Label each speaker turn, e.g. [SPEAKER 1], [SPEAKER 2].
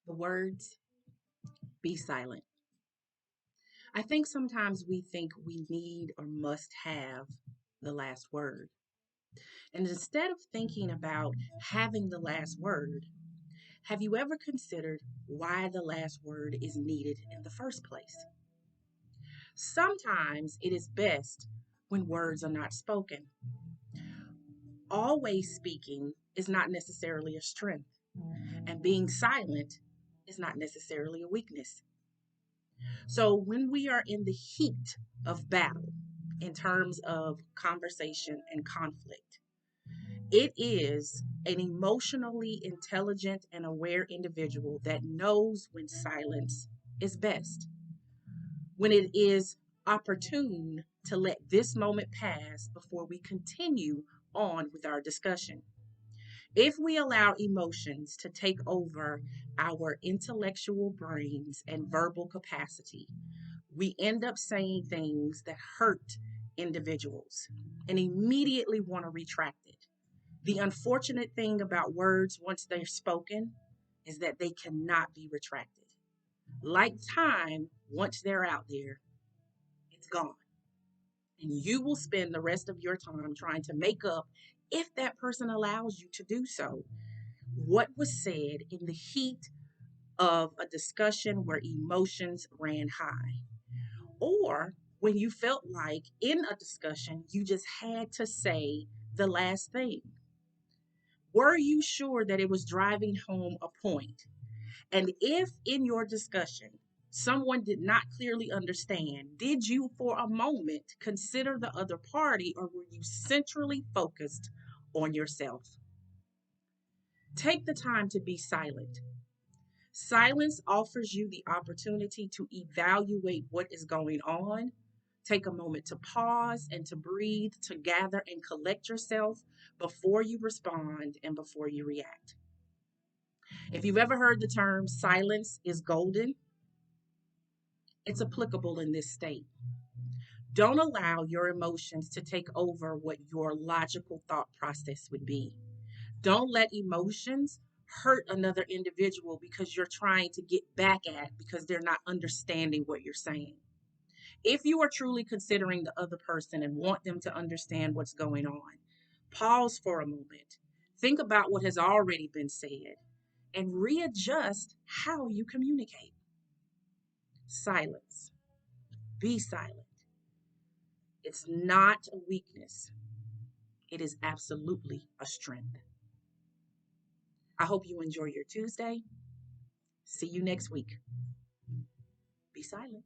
[SPEAKER 1] The words, be silent. I think sometimes we think we need or must have the last word. And instead of thinking about having the last word, have you ever considered why the last word is needed in the first place? Sometimes it is best when words are not spoken. Always speaking is not necessarily a strength, and being silent is not necessarily a weakness. So when we are in the heat of battle, in terms of conversation and conflict, it is an emotionally intelligent and aware individual that knows when silence is best, when it is opportune to let this moment pass before we continue on with our discussion. If we allow emotions to take over our intellectual brains and verbal capacity, we end up saying things that hurt individuals and immediately want to retract it. The unfortunate thing about words once they're spoken is that they cannot be retracted. Like time, once they're out there, it's gone. And you will spend the rest of your time trying to make up, if that person allows you to do so, what was said in the heat of a discussion where emotions ran high. Or when you felt like in a discussion, you just had to say the last thing. Were you sure that it was driving home a point? And if in your discussion someone did not clearly understand, did you for a moment consider the other party, or were you centrally focused on yourself? Take the time to be silent. Silence offers you the opportunity to evaluate what is going on. Take a moment to pause and to breathe, to gather and collect yourself before you respond and before you react. If you've ever heard the term silence is golden, it's applicable in this state. Don't allow your emotions to take over what your logical thought process would be. Don't let emotions hurt another individual because you're trying to get back at because they're not understanding what you're saying. If you are truly considering the other person and want them to understand what's going on, pause for a moment. Think about what has already been said and readjust how you communicate. Silence. Be silent. It's not a weakness, it is absolutely a strength. I hope you enjoy your Tuesday. See you next week. Be silent.